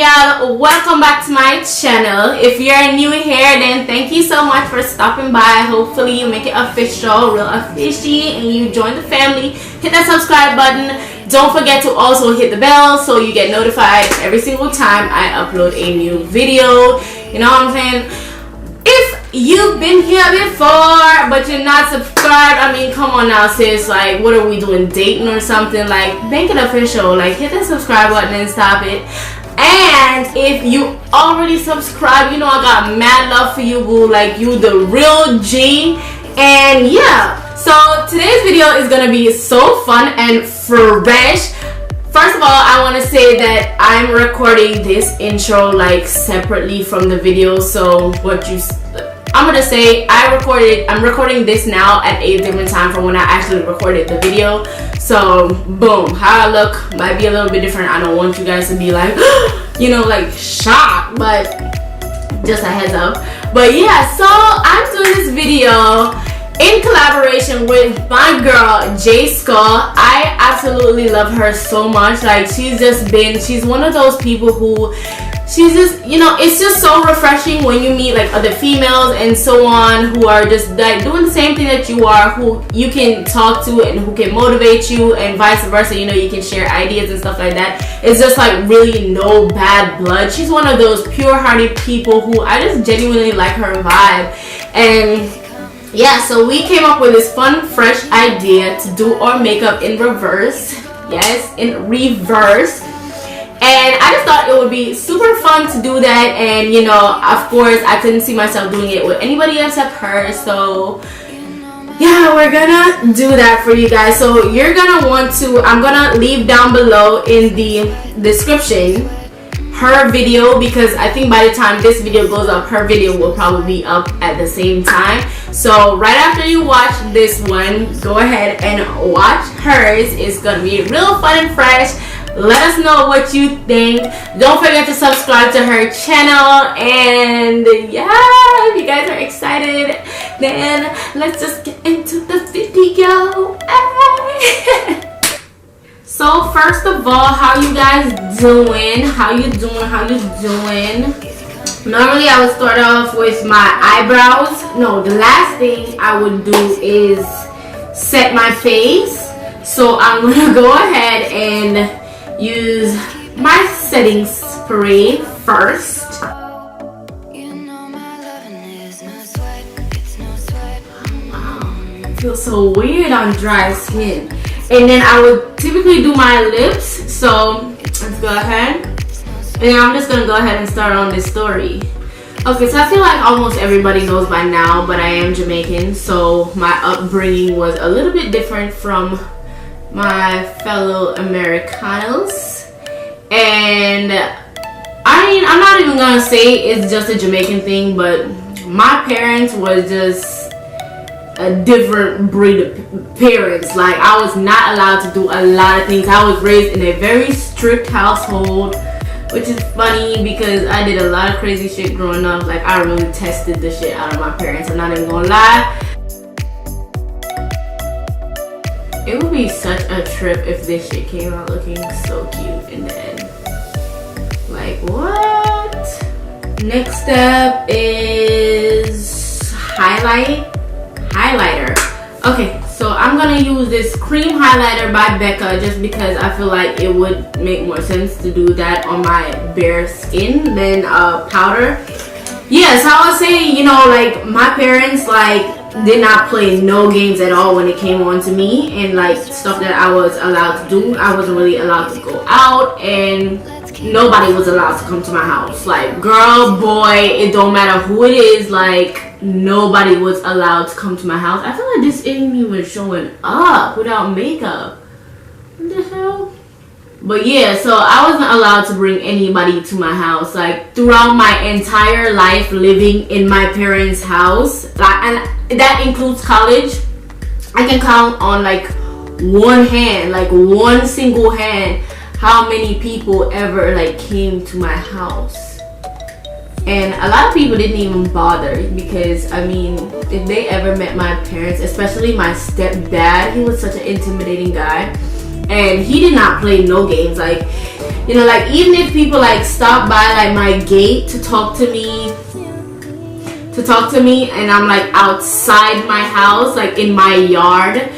y'all, welcome back to my channel. If you're new here, then thank you so much for stopping by. Hopefully you make it official, real official, and you join the family. Hit that subscribe button. Don't forget to also hit the bell so you get notified every single time I upload a new video. You know what I'm saying? If you've been here before but you're not subscribed, I mean, come on now, sis. Like, what are we doing, dating or something? Like, make it official. Like, hit the subscribe button and stop it. And if you already subscribed, you know I got mad love for you, boo. Like, you the real G. And yeah, so today's video is gonna be so fun and fresh. First of all, I want to say that I'm recording this intro like separately from the video. So I'm gonna say I'm recording this now at a different time from when I actually recorded the video. So boom, how I look might be a little bit different. I don't want you guys to be like, you know, like shocked, but just a heads up. But yeah, so I'm doing this video in collaboration with my girl JaeSkull. I absolutely love her so much. Like, she's one of those people who she's just, you know, it's just so refreshing when you meet like other females and so on who are just like doing the same thing that you are, who you can talk to and who can motivate you, and vice versa. You know, you can share ideas and stuff like that. It's just like really no bad blood. She's one of those pure-hearted people who I just genuinely like her vibe. And yeah, so we came up with this fun, fresh idea to do our makeup in reverse. Yes, in reverse. And I just thought it would be super fun to do that. And you know, of course, I couldn't see myself doing it with anybody except her. So yeah, we're gonna do that for you guys. So you're gonna want to, I'm gonna leave down below in the description her video, because I think by the time this video goes up, her video will probably be up at the same time. So right after you watch this one, go ahead and watch hers. It's gonna be real fun and fresh. Let us know what you think. Don't forget to subscribe to her channel. And yeah, if you guys are excited, then let's just get into the video. So first of all, how you guys doing? How you doing? Normally I would start off with my eyebrows. No, the last thing I would do is set my face. So I'm gonna go ahead and use my setting spray first. Wow, it feels so weird on dry skin. And then I would typically do my lips. So let's go ahead. And I'm just gonna go ahead and start on this story. Okay, so I feel like almost everybody knows by now, but I am Jamaican, so my upbringing was a little bit different from my fellow Americanos. And I mean, I'm not even gonna say it's just a Jamaican thing, but my parents was just a different breed of parents. Like, I was not allowed to do a lot of things. I was raised in a very strict household, which is funny because I did a lot of crazy shit growing up. Like, I really tested the shit out of my parents. I'm not even gonna lie. It would be such a trip if this shit came out looking so cute in the end. Like, what? Next step is highlighter. Okay, so I'm gonna use this cream highlighter by Becca just because I feel like it would make more sense to do that on my bare skin than powder. Yes, I was saying, you know, like, my parents like did not play no games at all when it came on to me, and like stuff that I was allowed to do. I wasn't really allowed to go out, and nobody was allowed to come to my house. Like, girl, boy, it don't matter who it is. Like, nobody was allowed to come to my house. I feel like this isn't even showing up without makeup. What the hell? But yeah, so I wasn't allowed to bring anybody to my house. Like, throughout my entire life living in my parents' house, like, and that includes college, I can count on like one hand, like one single hand, how many people ever like came to my house. And a lot of people didn't even bother because, I mean, if they ever met my parents, especially my stepdad, he was such an intimidating guy. and he did not play no games. Like, you know, like even if people like stop by like my gate to talk to me, and I'm like outside my house, like in my yard,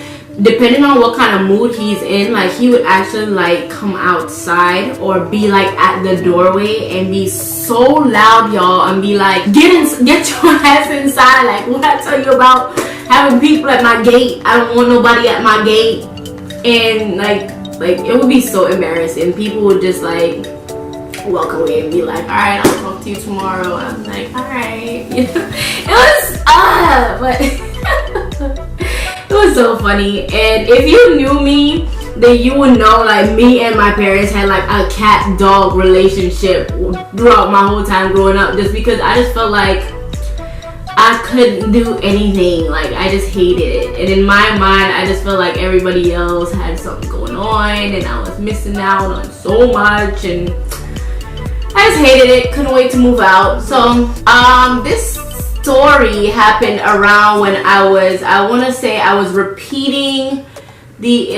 depending on what kind of mood he's in, like he would actually like come outside or be like at the doorway and be so loud, y'all, and be like, get your ass inside. Like, what I tell you about having people at my gate? I don't want nobody at my gate. And like it would be so embarrassing. People would just like walk away and be like, alright, I'll talk to you tomorrow. And I'm like, alright. You know? It was but it was so funny. And if you knew me, then you would know like me and my parents had like a cat dog relationship throughout my whole time growing up, just because I just felt like I couldn't do anything. Like, I just hated it. And in my mind, I just felt like everybody else had something going on and I was missing out on so much, and I just hated it. Couldn't wait to move out. So this story happened around when I want to say I was repeating the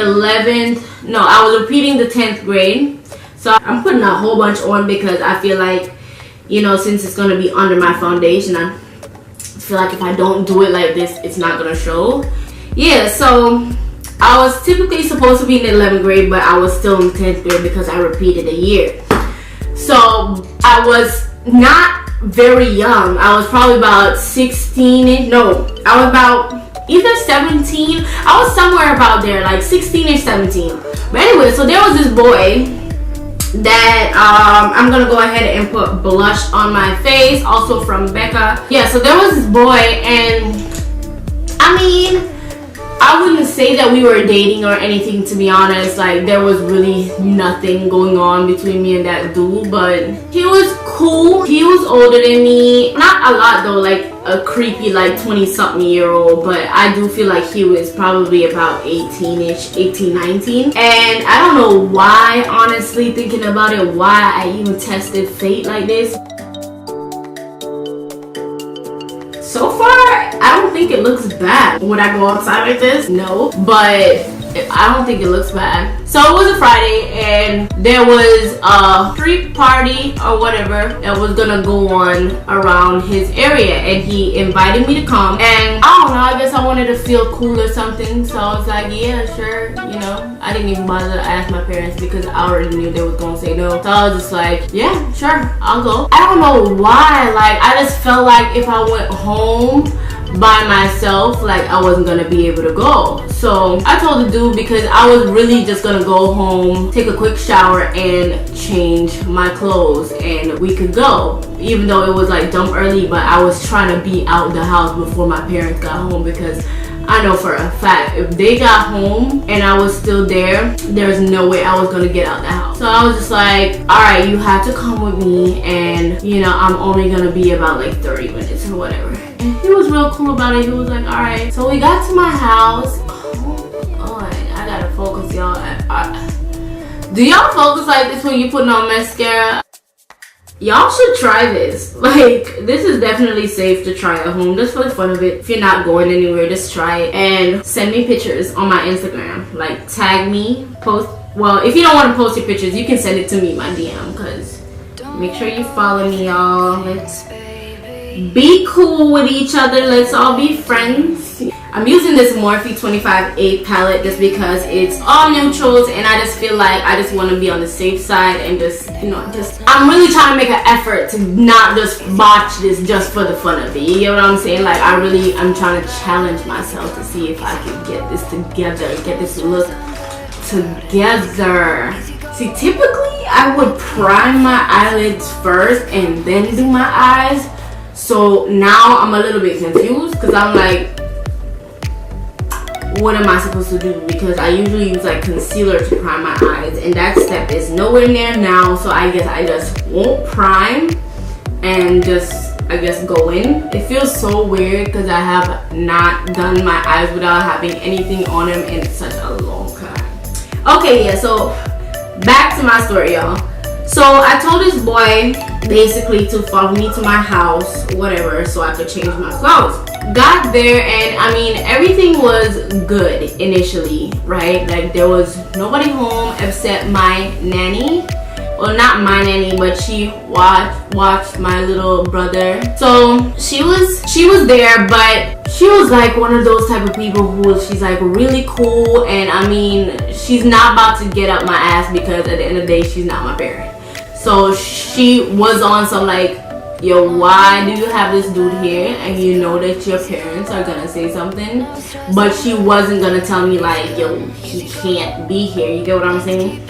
10th grade. So I'm putting a whole bunch on because I feel like, you know, since it's going to be under my foundation, I feel like if I don't do it like this, it's not going to show. Yeah, so I was typically supposed to be in the 11th grade, but I was still in 10th grade because I repeated a year. So I was not very young. I was probably about 16. No, I was about either 17. I was somewhere about there, like 16 or 17. But anyway, so there was this boy that I'm gonna go ahead and put blush on my face, also from Becca. Yeah, so there was this boy, and I mean, I wouldn't say that we were dating or anything, to be honest. Like, there was really nothing going on between me and that dude, but he was cool. He was older than me, not a lot though, like a creepy like 20-something-year-old, but I do feel like he was probably about 18-ish, 18, 19. And I don't know why, honestly, thinking about it, why I even tested fate like this. So far, I don't think it looks bad. Would I go outside like this? No, but I don't think it looks bad. So it was a Friday, and there was a street party or whatever that was gonna go on around his area, and he invited me to come. And I don't know, I guess I wanted to feel cool or something, so I was like, yeah, sure, you know. I didn't even bother to ask my parents because I already knew they was gonna say no. So I was just like, yeah, sure, I'll go. I don't know why, like, I just felt like if I went home by myself, like I wasn't gonna be able to go. So I told the dude, because I was really just gonna go home, take a quick shower and change my clothes, and we could go, even though it was like dumb early. But I was trying to be out the house before my parents got home, because I know for a fact if they got home and I was still there, there's no way I was gonna get out the house. So I was just like, alright, you have to come with me, and you know, I'm only gonna be about like 30 minutes or whatever. And he was real cool about it. He was like, alright. So we got to my house. Oh, I gotta focus, y'all. Do y'all focus like this when you putting on mascara? Y'all should try this. Like, this is definitely safe to try at home, just for the fun of it. If you're not going anywhere, just try it. And send me pictures on my Instagram. Like, tag me, post. Well, if you don't want to post your pictures, you can send it to me, my DM. Because make sure you follow me, y'all. Let's be cool with each other. Let's all be friends. I'm using this Morphe 25-8 palette just because it's all neutrals, and I just feel like I just want to be on the safe side, and just, you know, I'm really trying to make an effort to not just botch this just for the fun of it. You get what I'm saying? Like, I'm trying to challenge myself to see if I can get this together, get this look together. See, typically I would prime my eyelids first and then do my eyes. So now I'm a little bit confused, because I'm like, what am I supposed to do? Because I usually use like concealer to prime my eyes, and that step is nowhere near now. So I guess I just won't prime and just, I guess, go in. It feels so weird because I have not done my eyes without having anything on them in such a long time. Okay, yeah, so back to my story, y'all. So I told this boy basically to follow me to my house, whatever, so I could change my clothes. Got there, and I mean, everything was good initially, right? Like, there was nobody home except my nanny. Well, not my nanny, but she watched my little brother. So she was there, but she was like one of those type of people who she's like really cool, and I mean, she's not about to get up my ass because at the end of the day, she's not my parent. So she was on some like, yo, why do you have this dude here and you know that your parents are gonna say something? But she wasn't gonna tell me like, yo, he can't be here. You get what I'm saying?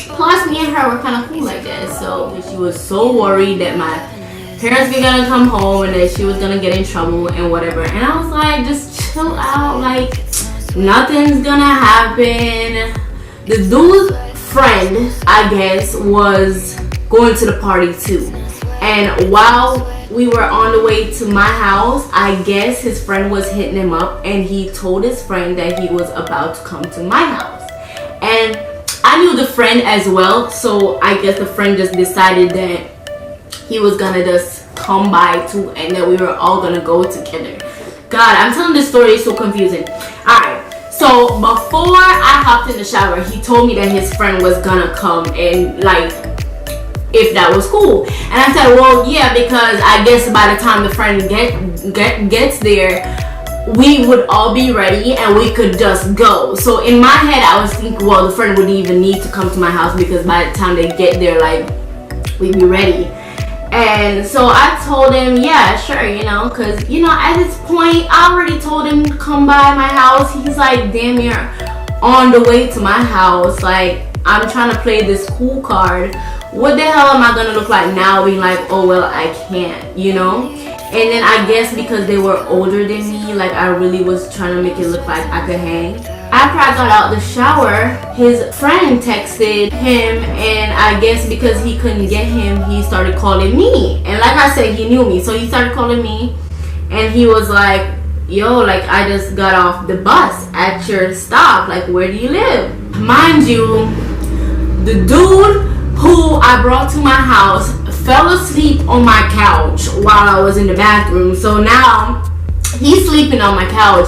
Plus, me and her were kind of cool like that. So she was so worried that my parents were gonna come home and that she was gonna get in trouble and whatever. And I was like, just chill out. Like, nothing's gonna happen. The dude's friend, I guess, was going to the party too. And while we were on the way to my house, I guess his friend was hitting him up, and he told his friend that he was about to come to my house. And I knew the friend as well, so I guess the friend just decided that he was gonna just come by too, and that we were all gonna go together. God, I'm telling this story is so confusing. Alright, so before I hopped in the shower, he told me that his friend was gonna come and like, if that was cool. And I said, well, yeah, because I guess by the time the friend gets there, we would all be ready and we could just go. So in my head, I was thinking, well, the friend wouldn't even need to come to my house because by the time they get there, like, we'd be ready. And so I told him, yeah, sure, you know, because, you know, at this point, I already told him to come by my house. He's like, damn, you're on the way to my house. Like, I'm trying to play this cool card. What the hell am I gonna look like now being like, oh, well, I can't, you know? And then I guess because they were older than me, like, I really was trying to make it look like I could hang. After I got out the shower, his friend texted him, and I guess because he couldn't get him, he started calling me. And like I said, he knew me, so he started calling me, and he was like, yo, like, I just got off the bus at your stop. Like, where do you live? Mind you, the dude who I brought to my house fell asleep on my couch while I was in the bathroom. So now he's sleeping on my couch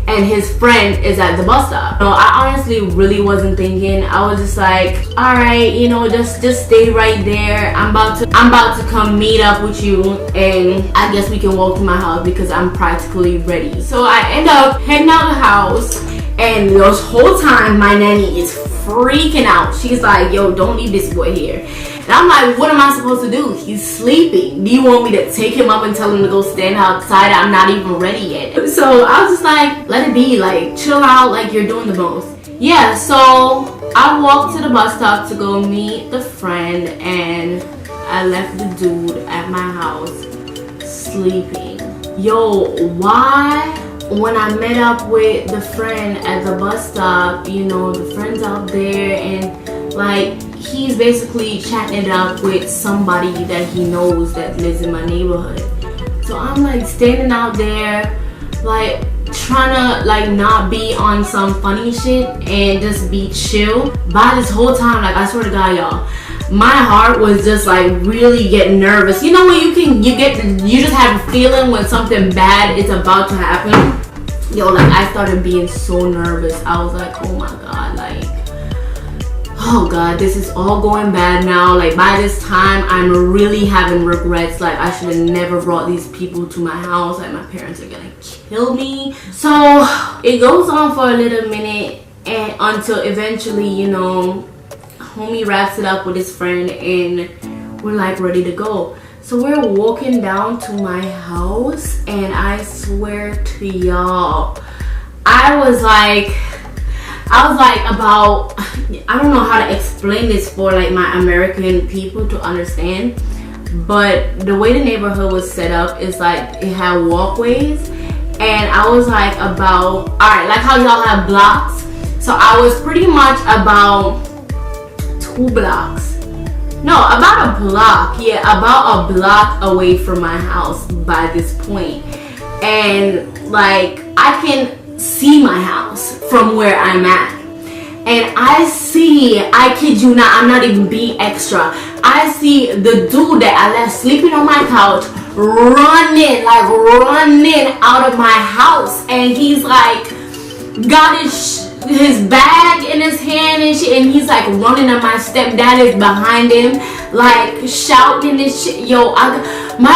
and his friend is at the bus stop. So I honestly really wasn't thinking. I was just like, all right, you know, just stay right there. I'm about to come meet up with you, and I guess we can walk to my house because I'm practically ready. So I end up heading out the house, and this whole time my nanny is freaking out. She's like, yo, don't leave this boy here. And I'm like, what am I supposed to do? He's sleeping. Do you want me to take him up and tell him to go stand outside? I'm not even ready yet. So I was just like, let it be. Like, chill out, like you're doing the most. Yeah, so I walked to the bus stop to go meet the friend, and I left the dude at my house sleeping. Yo, why? When I met up with the friend at the bus stop, you know, the friend's out there, and like, he's basically chatting it up with somebody that he knows that lives in my neighborhood. So I'm like standing out there, like trying to like not be on some funny shit and just be chill. By this whole time, like, I swear to God, y'all, my heart was just like really getting nervous. You know when you just have a feeling when something bad is about to happen? Yo, like, I started being so nervous. I was like, oh my God, like, oh God, this is all going bad now. Like, by this time, I'm really having regrets. Like, I should have never brought these people to my house. Like, my parents are gonna kill me. So it goes on for a little minute, and until eventually, you know, homie wraps it up with his friend, and we're like ready to go. So we're walking down to my house, and I swear to y'all, I was like about, I don't know how to explain this for like my American people to understand, but the way the neighborhood was set up is like it had walkways, and I was like about, all right, like how y'all have blocks. So I was pretty much about 2 blocks. No, about a block. Yeah, about a block away from my house by this point. And like, I can see my house from where I'm at. And I kid you not, I'm not even being extra. I see the dude that I left sleeping on my couch running out of my house, and he's like got his bag in his hand and shit, and he's like running, and my stepdad is behind him like shouting and shit. Yo, my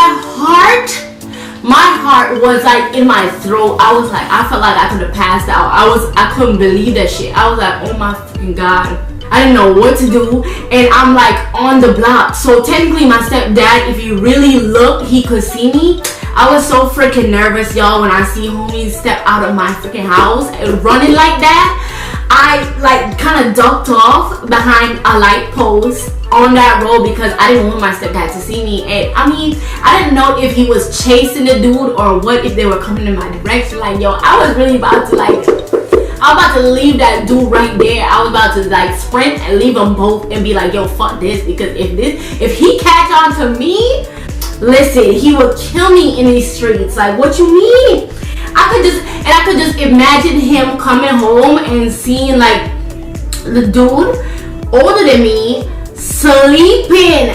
heart was like in my throat. I was like, I felt like I could have passed out. I couldn't believe that shit. I was like, oh my fucking god. I didn't know what to do, and I'm like on the block. So technically my stepdad, if you really look, he could see me. I was so freaking nervous, y'all, when I see homies step out of my freaking house and running like that. I like kind of ducked off behind a light post on that road because I didn't want my stepdad to see me. And I mean, I didn't know if he was chasing the dude or what, if they were coming in my direction. Like, yo, I was really about to like, I was about to leave that dude right there. I was about to like sprint and leave them both and be like, yo, fuck this, because if he catch on to me, listen, he would kill me in these streets. Like, what you mean? I could just imagine him coming home and seeing like the dude older than me sleeping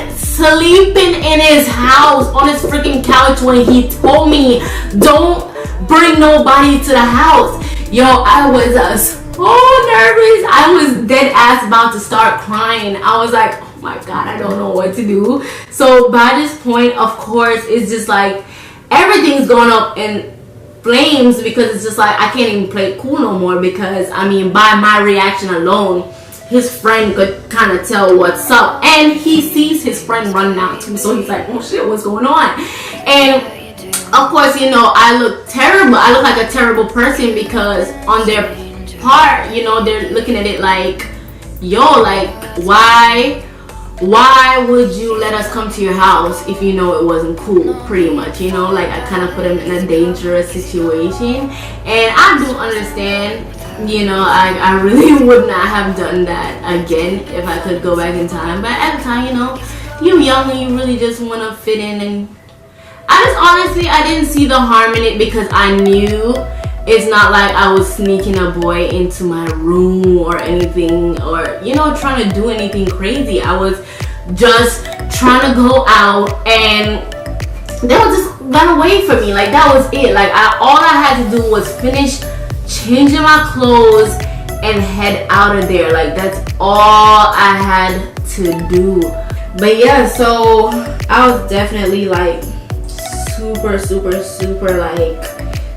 in his house on his freaking couch when he told me don't bring nobody to the house. Yo, I was so nervous. I was dead ass about to start crying. I was like, oh my god, I don't know what to do. So by this point, of course, it's just like everything's going up in flames, because it's just like I can't even play cool no more, because I mean, by my reaction alone, his friend could kind of tell what's up, and he sees his friend running out too, so he's like, oh shit, what's going on? And of course, you know, I look terrible. I look like a terrible person, because on their part, you know, they're looking at it like, yo, like, why would you let us come to your house if you know it wasn't cool, pretty much, you know? Like, I kind of put him in a dangerous situation, and I do understand, you know, I really would not have done that again if I could go back in time. But at the time, you know, you're young and you really just want to fit in, and I didn't see the harm in it, because I knew it's not like I was sneaking a boy into my room or anything, or, you know, trying to do anything crazy. I was just trying to go out, and they would just run away from me. Like, that was it. Like, all I had to do was finish changing my clothes and head out of there. Like, that's all I had to do. But yeah, so I was definitely like super like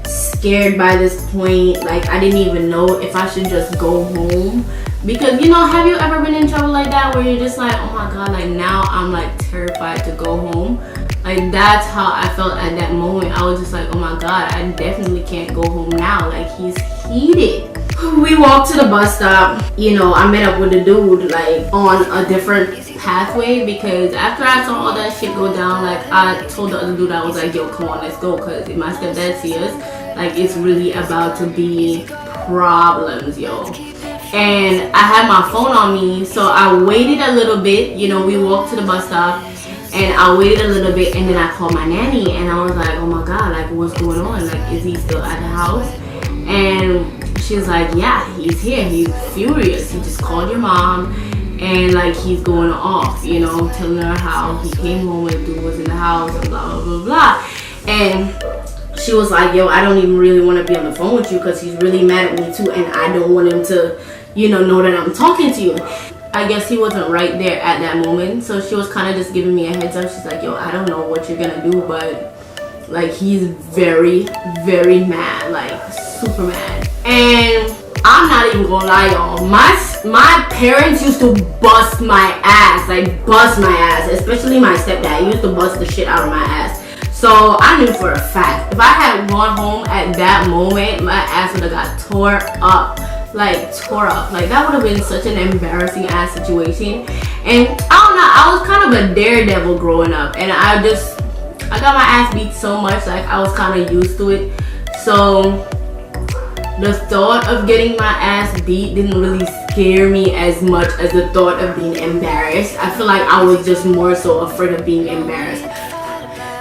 scared by this point. Like, I didn't even know if I should just go home, because, you know, have you ever been in trouble like that where you're just like, oh my god, like, now I'm like terrified to go home? Like, that's how I felt at that moment. I was just like, oh my god, I definitely can't go home now. Like, he's heated. We walked to the bus stop. You know, I met up with the dude like on a different pathway, because after I saw all that shit go down, like, I told the other dude, I was like, yo, come on, let's go, because if my stepdad sees us, like, it's really about to be problems, yo. And I had my phone on me, so I waited a little bit. You know, we walked to the bus stop, and I waited a little bit, and then I called my nanny, and I was like, oh my god, like, what's going on? Like, is he still at the house? And she's like, yeah, he's here. He's furious. He just called your mom, and like, he's going off, you know, telling her how he came home and dude was in the house and blah blah blah blah. And she was like, yo, I don't even really want to be on the phone with you, because he's really mad at me too, and I don't want him to, you know that I'm talking to you. I guess he wasn't right there at that moment, so she was kind of just giving me a heads up. She's like, yo, I don't know what you're gonna do, but like, he's very mad, like super mad. And I'm not even gonna lie, y'all, my parents used to bust my ass, like bust my ass, especially my stepdad. He used to bust the shit out of my ass. So I knew for a fact, if I had gone home at that moment, my ass would have got tore up. Like, that would have been such an embarrassing ass situation. And I don't know, I was kind of a daredevil growing up, and I got my ass beat so much, like, I was kind of used to it. So the thought of getting my ass beat didn't really scare me as much as the thought of being embarrassed. I feel like I was just more so afraid of being embarrassed.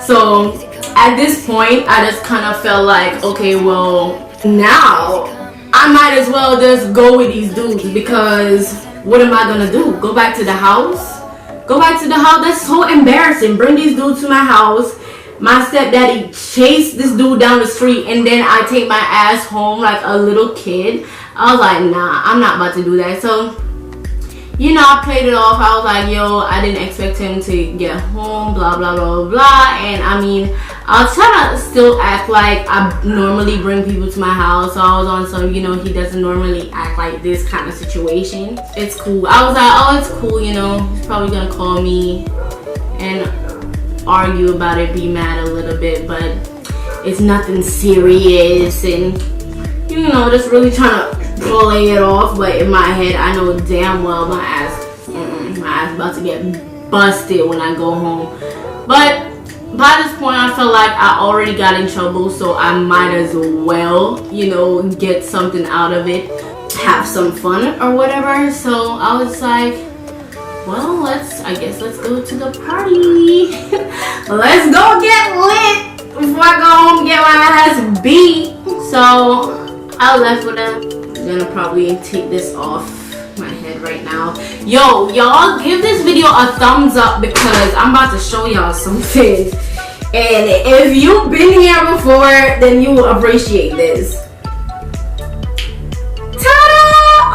So at this point, I just kind of felt like, okay, well, now I might as well just go with these dudes, because what am I gonna do? Go back to the house? Go back to the house. That's so embarrassing. Bring these dudes to my house. My stepdaddy chased this dude down the street, and then I take my ass home like a little kid. I was like, nah, I'm not about to do that. So, you know, I played it off. I was like, yo, I didn't expect him to get home, blah, blah, blah, blah. And I mean, I was trying to still act like I normally bring people to my house. So I was on some, you know, he doesn't normally act like this kind of situation. It's cool. I was like, oh, it's cool, you know. He's probably gonna call me and argue about it, be mad a little bit, but it's nothing serious. And, you know, just really trying to play it off, but in my head I know damn well my ass about to get busted when I go home. But by this point I feel like I already got in trouble, so I might as well, you know, get something out of it, have some fun or whatever. So I was like, well, I guess let's go to the party. Let's go get lit before I go home and get my ass beat. So I left with her. I'm gonna probably take this off my head right now. Yo, y'all, give this video a thumbs up because I'm about to show y'all something. And if you've been here before, then you will appreciate this. Ta-da!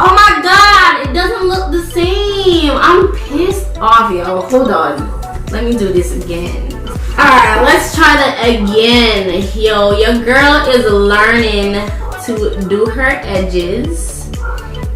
Oh my god, it doesn't look the same. I'm pissed off, yo. Hold on. Let me do this again. Alright, let's try that again. Yo, your girl is learning to do her edges,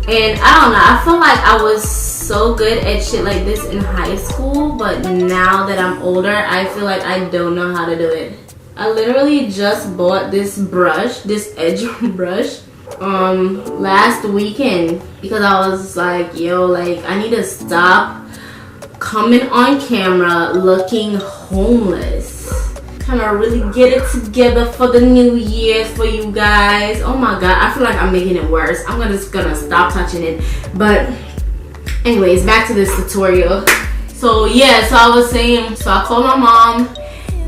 and I don't know, I feel like I was so good at shit like this in high school, but now that I'm older I feel like I don't know how to do it. I literally just bought this brush, this edge brush, last weekend because I was like, yo, like I need to stop coming on camera looking homeless. Trying to really get it together for the new year for you guys. Oh my god, I feel like I'm making it worse. I'm just gonna stop touching it. But anyways, back to this tutorial. So yeah, so I was saying, so I called my mom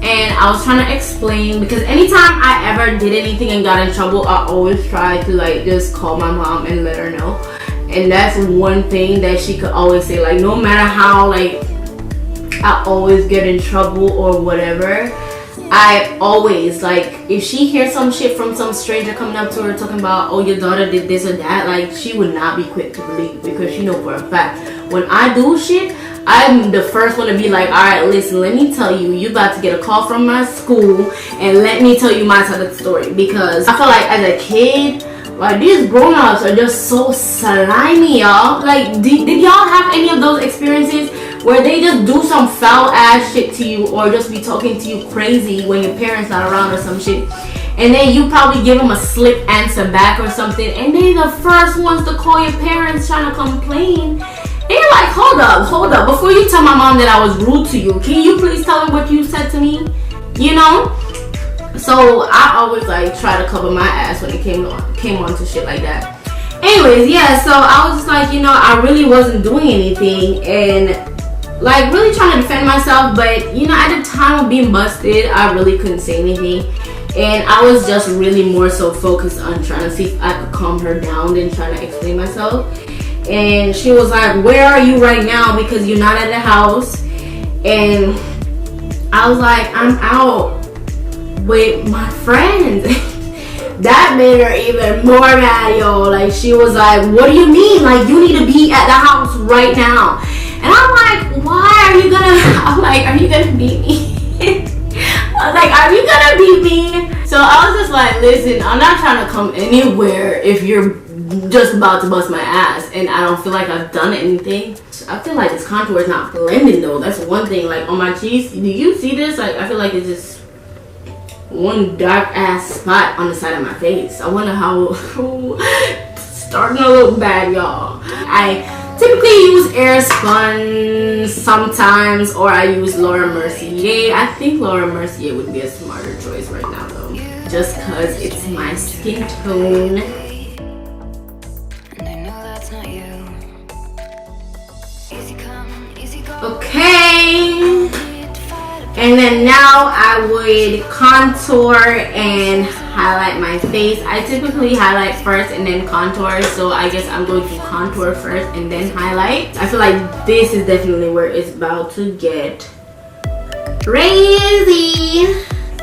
and I was trying to explain, because anytime I ever did anything and got in trouble, I always try to like just call my mom and let her know. And that's one thing that she could always say, like no matter how like I always get in trouble or whatever, I always, like, if she hears some shit from some stranger coming up to her talking about, oh, your daughter did this or that, like, she would not be quick to believe, because she know for a fact, when I do shit, I'm the first one to be like, alright, listen, let me tell you, you about to get a call from my school, and let me tell you my side of the story, because I feel like as a kid, like, these grown-ups are just so slimy, y'all. Like, did y'all have any of those experiences where they just do some foul ass shit to you, or just be talking to you crazy when your parents not around or some shit, and then you probably give them a slick answer back or something, and they the first ones to call your parents trying to complain? They're like, hold up, before you tell my mom that I was rude to you, can you please tell her what you said to me? You know? So I always like try to cover my ass when it came on to shit like that. Anyways, yeah, so I was just like, you know, I really wasn't doing anything, and like really trying to defend myself, but you know, at the time of being busted, I really couldn't say anything, and I was just really more so focused on trying to see if I could calm her down than trying to explain myself. And she was like, where are you right now, because you're not at the house? And I was like, I'm out with my friends. That made her even more mad, yo. Like, she was like, what do you mean? Like, you need to be at the house right now. And I'm like, why are you gonna beat me? I was like, are you gonna beat me? So I was just like, listen, I'm not trying to come anywhere if you're just about to bust my ass and I don't feel like I've done anything. I feel like this contour is not blending though. That's one thing. Like on my cheeks, do you see this? Like I feel like it's just one dark ass spot on the side of my face. I wonder how starting to look bad, y'all. I typically use Air Spun sometimes, or I use Laura Mercier. I think Laura Mercier would be a smarter choice right now though, just cause it's my skin tone. Okay, and then now I would contour and highlight my face. I typically highlight first and then contour, so I guess I'm going to contour first and then highlight. I feel like this is definitely where it's about to get crazy.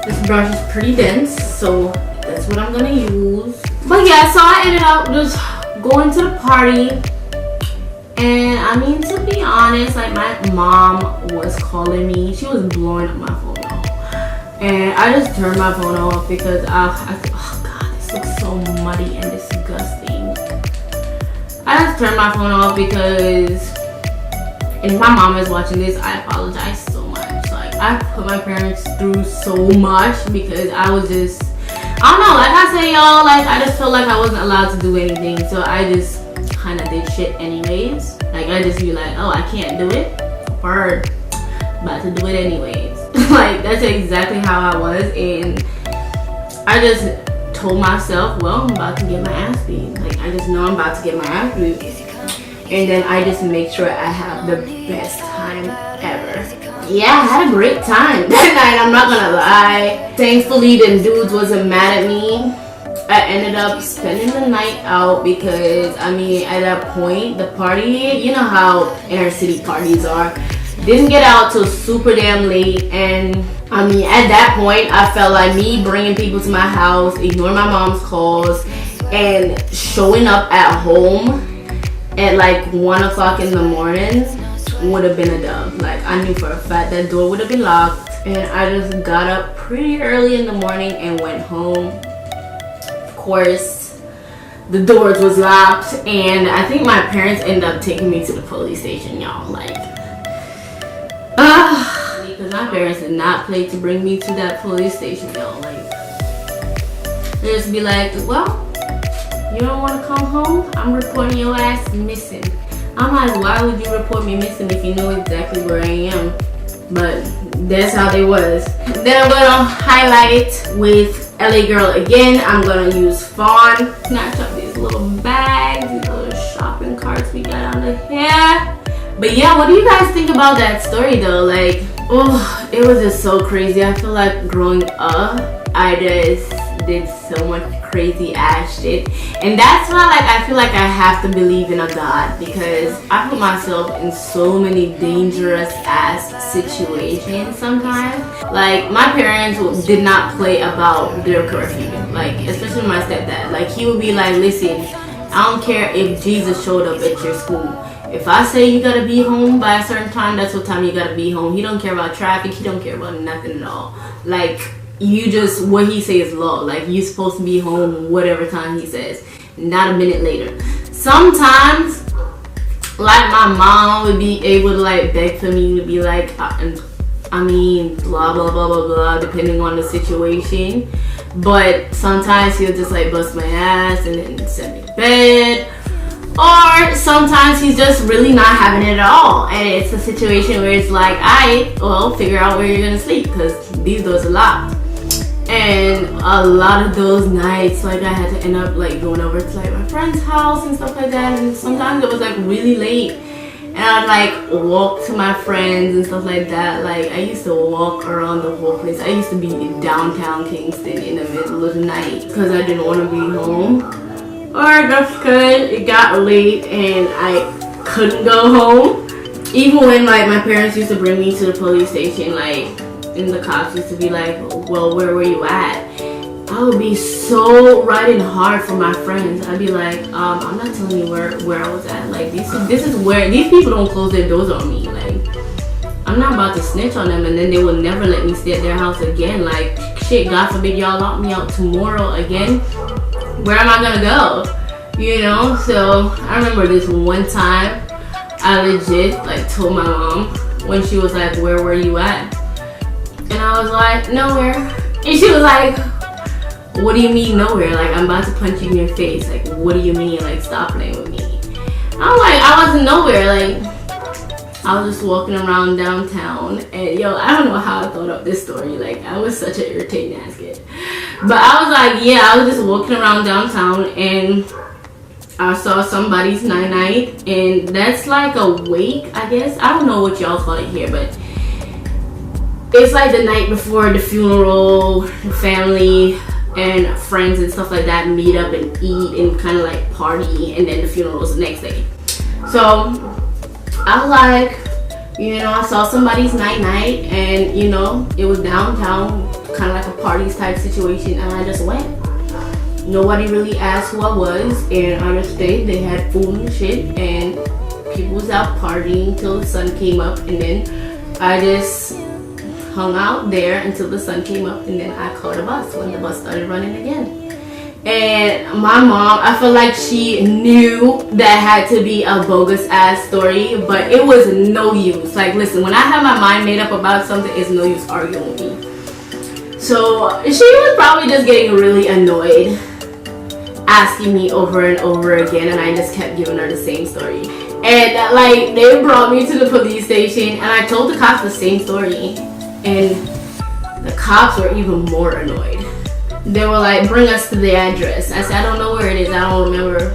This brush is pretty dense, so that's what I'm gonna use. But yeah, so I ended up just going to the party, and I mean, to be honest, like my mom was calling me. She was blowing up my phone off, and I just turned my phone off because oh god, this looks so muddy and disgusting. I just turned my phone off because, and if my mom is watching this, I apologize so much. Like, I put my parents through so much because I was just, I don't know, like I say, y'all, like I just felt like I wasn't allowed to do anything, so I just kind of did shit anyways. Like, I just be like, oh, I can't do it, or about to do it anyways. Like, that's exactly how I was, and I just told myself, well, I'm about to get my ass beat. Like, I just know I'm about to get my ass beat, and then I just make sure I have the best time ever. Yeah, I had a great time that night, I'm not gonna lie. Thankfully, the dudes wasn't mad at me. I ended up spending the night out because, I mean, at that point, the party, you know how inner city parties are, didn't get out till super damn late. And I mean, at that point, I felt like me bringing people to my house, ignoring my mom's calls, and showing up at home at like 1 o'clock in the morning would have been a dub. Like, I knew for a fact that door would have been locked, and I just got up pretty early in the morning and went home. Of course, the doors was locked, and I think my parents ended up taking me to the police station, y'all. Like, because my parents did not play to bring me to that police station, y'all. Like, they just be like, well, you don't want to come home? I'm reporting your ass missing. I'm like, why would you report me missing if you know exactly where I am? But that's how they was. Then I'm gonna highlight with LA Girl again. I'm gonna use Fawn. Snatch up these little bags, these little shopping carts we got under here. But yeah, what do you guys think about that story though? Like, oh, it was just so crazy. I feel like growing up, I just did so much crazy ass shit, and that's why, like, I feel like I have to believe in a God, because I put myself in so many dangerous ass situations sometimes. Like, my parents did not play about their curfew, like, especially my stepdad. Like, he would be like, listen, I don't care if Jesus showed up at your school. If I say you gotta be home by a certain time, that's what time you gotta be home. He don't care about traffic, he don't care about nothing at all. Like, you just, what he says is law. Like, you're supposed to be home whatever time he says, not a minute later. Sometimes, like, my mom would be able to, like, beg for me to be like, I mean, blah, blah, blah, blah, blah, depending on the situation. But sometimes he'll just, like, bust my ass and then send me to bed. Or sometimes he's just really not having it at all. And it's a situation where it's like, alright, well, figure out where you're gonna sleep, because these doors are locked. And a lot of those nights, like, I had to end up, like, going over to, like, my friend's house and stuff like that. And sometimes it was, like, really late, and I'd, like, walk to my friends and stuff like that. Like, I used to walk around the whole place. I used to be in downtown Kingston in the middle of the night because I didn't want to be home, or just because it got late and I couldn't go home. Even when, like, my parents used to bring me to the police station, like, and the cops used to be like, well, where were you at? I would be so riding hard for my friends. I'd be like, I'm not telling you where I was at. Like, this is where, these people don't close their doors on me. Like, I'm not about to snitch on them and then they will never let me stay at their house again. Like, shit, God forbid y'all lock me out tomorrow again. Where am I gonna go? You know? So I remember this one time I legit, like, told my mom when she was like, where were you at? And I was like, nowhere. And she was like, what do you mean nowhere? Like, I'm about to punch you in your face. Like, what do you mean? Like, stop playing with me. I'm like, I wasn't nowhere. Like, I was just walking around downtown. And yo, I don't know how I thought up this story. Like, I was such an irritating ass kid. But I was like, yeah, I was just walking around downtown and I saw somebody's night, and that's like a wake, I guess. I don't know what y'all call it here, but it's like the night before the funeral, the family and friends and stuff like that meet up and eat and kind of like party, and then the funeral was the next day. So I was like, you know, I saw somebody's night and you know, it was downtown, kind of like a parties type situation, and I just went. Nobody really asked who I was, and I just stayed. They had food and shit, and people was out partying till the sun came up, and then I just hung out there until the sun came up, and then I caught a bus when the bus started running again. And my mom, I feel like she knew that had to be a bogus ass story, but it was no use. Like, listen, when I have my mind made up about something, it's no use arguing with me. So she was probably just getting really annoyed, asking me over and over again, and I just kept giving her the same story. And like, they brought me to the police station, and I told the cops the same story, and the cops were even more annoyed. They were like, bring us to the address. I said, I don't know where it is. I don't remember.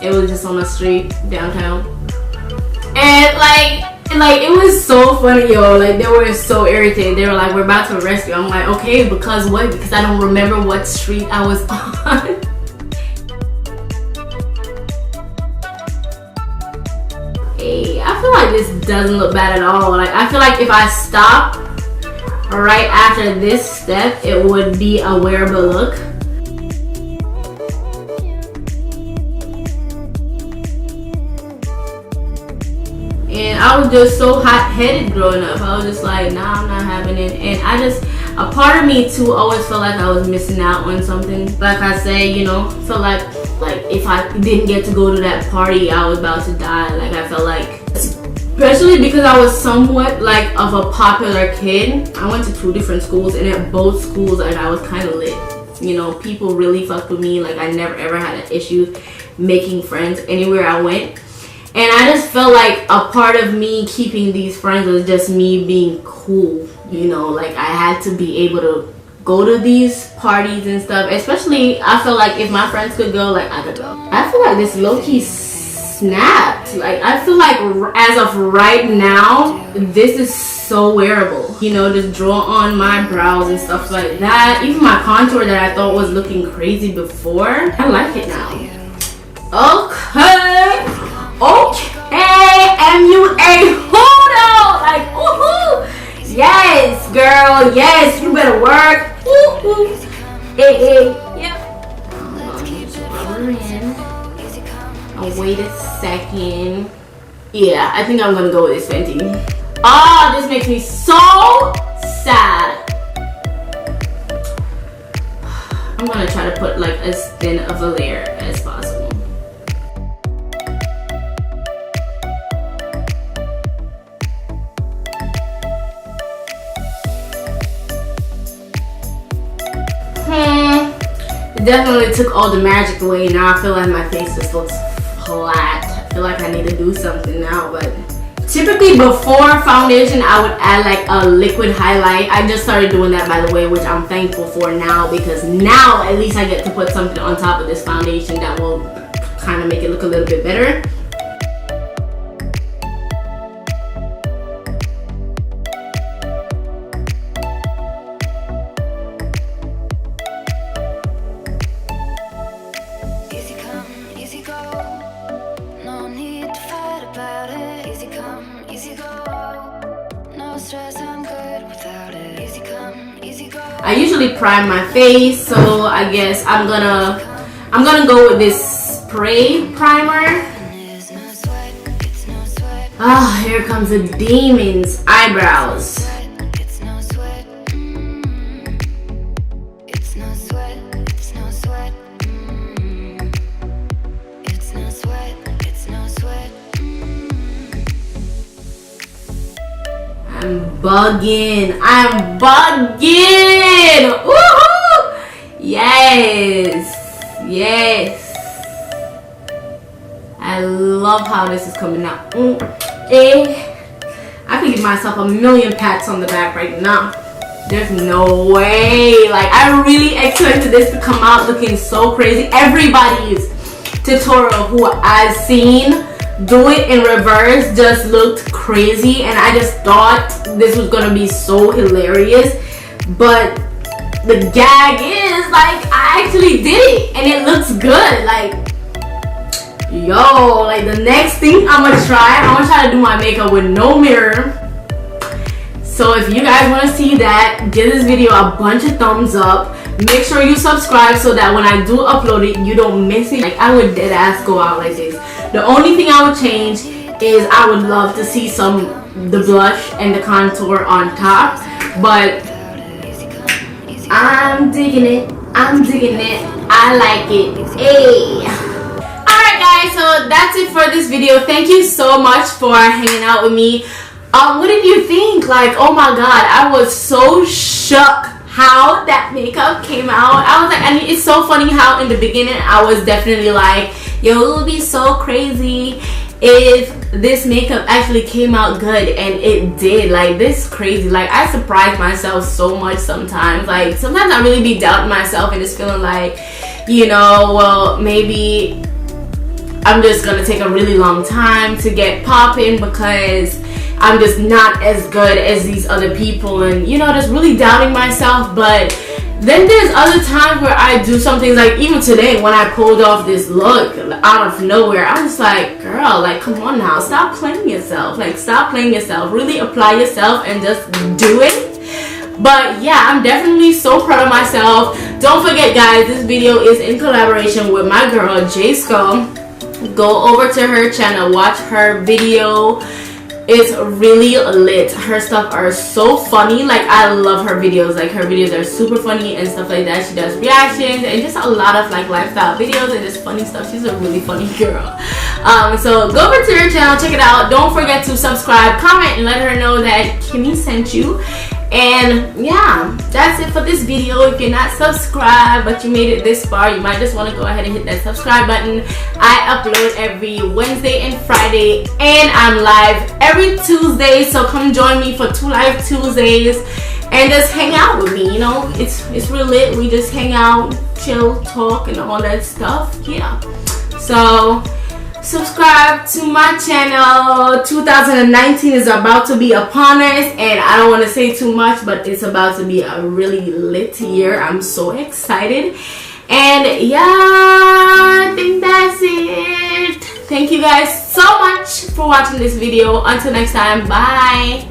It was just on the street downtown. And like it was so funny, yo. Like, they were so irritated. They were like, we're about to arrest you. I'm like, okay, because what? Because I don't remember what street I was on. Hey, I feel like this doesn't look bad at all. Like, I feel like if I stop right after this step, it would be a wearable look. And I was just so hot-headed growing up. I was just like, nah, I'm not having it. And a part of me too always felt like I was missing out on something. Like I say, you know, felt like if I didn't get to go to that party, I was about to die. Like, I felt like, especially because I was somewhat like of a popular kid. I went to 2 different schools, and at both schools, like, I was kind of lit. You know, people really fucked with me. Like, I never ever had an issue making friends anywhere I went. And I just felt like a part of me keeping these friends was just me being cool. You know, like, I had to be able to go to these parties and stuff. Especially, I feel like if my friends could go, like, I could go. I feel like this low-key snapped. Like, I feel like as of right now, this is so wearable. You know, just draw on my brows and stuff like that. Even my contour that I thought was looking crazy before, I like it now. Okay, MUA, hold on. Like, woohoo! Yes, girl, yes, you better work. Woo-hoo. Hey, yep. Rubber in. Oh, wait a second. Yeah, I think I'm gonna go with this Fenty. Oh, this makes me so sad. I'm gonna try to put like as thin of a layer as possible. It definitely took all the magic away. Now I feel like my face just looks flat. I feel like I need to do something now, but typically before foundation I would add like a liquid highlight. I just started doing that, by the way, which I'm thankful for now, because now at least I get to put something on top of this foundation that will kind of make it look a little bit better. I usually prime my face, so I guess I'm gonna go with this spray primer. Ah, here comes the demon's eyebrows. I'm bugging. Woohoo! Yes. I love how this is coming out. I could give myself a million pats on the back right now. There's no way. Like, I really expected this to come out looking so crazy. Everybody's tutorial who I've seen do it in reverse just looked crazy, and I just thought this was gonna be so hilarious. But the gag is, like, actually did it and it looks good. Like, yo, like the next thing I'm gonna try to do my makeup with no mirror. So if you guys want to see that, give this video a bunch of thumbs up. Make sure you subscribe so that when I do upload it, you don't miss it. Like, I would dead ass go out like this. The only thing I would change is I would love to see the blush and the contour on top. But I'm digging it. I like it. Hey. Alright guys, so that's it for this video. Thank you so much for hanging out with me. What did you think? Like, oh my god, I was so shook how that makeup came out. I was like, and it's so funny how in the beginning I was definitely like, yo, it would be so crazy if this makeup actually came out good, and it did. Like, this crazy. Like, I surprised myself so much sometimes. Like, sometimes I really be doubting myself and just feeling like, you know, well, maybe I'm just gonna take a really long time to get popping because I'm just not as good as these other people, and you know, just really doubting myself. But then there's other times where I do some things, like even today when I pulled off this look out of nowhere, I was like, girl, like, come on now, stop playing yourself. Like, stop playing yourself, really apply yourself and just do it. But yeah, I'm definitely so proud of myself. Don't forget guys, this video is in collaboration with my girl JaeSkull. Go over to her channel, watch her video. It's really lit. Her stuff are so funny. Like, I love her videos. Like, her videos are super funny and stuff like that. She does reactions and just a lot of like lifestyle videos and just funny stuff. She's a really funny girl. So go over to her channel, check it out. Don't forget to subscribe, comment, and let her know that Kimmy sent you. And yeah, that's it for this video. If you're not subscribed but you made it this far, you might just want to go ahead and hit that subscribe button. I upload every Wednesday and Friday, and I'm live every Tuesday, so come join me for 2 live Tuesdays and just hang out with me. You know, it's real lit. We just hang out, chill, talk, and all that stuff. Yeah, so subscribe to my channel. 2019 is about to be upon us, and I don't want to say too much, but it's about to be a really lit year. I'm so excited. And yeah, I think that's it. Thank you guys so much for watching this video. Until next time, bye.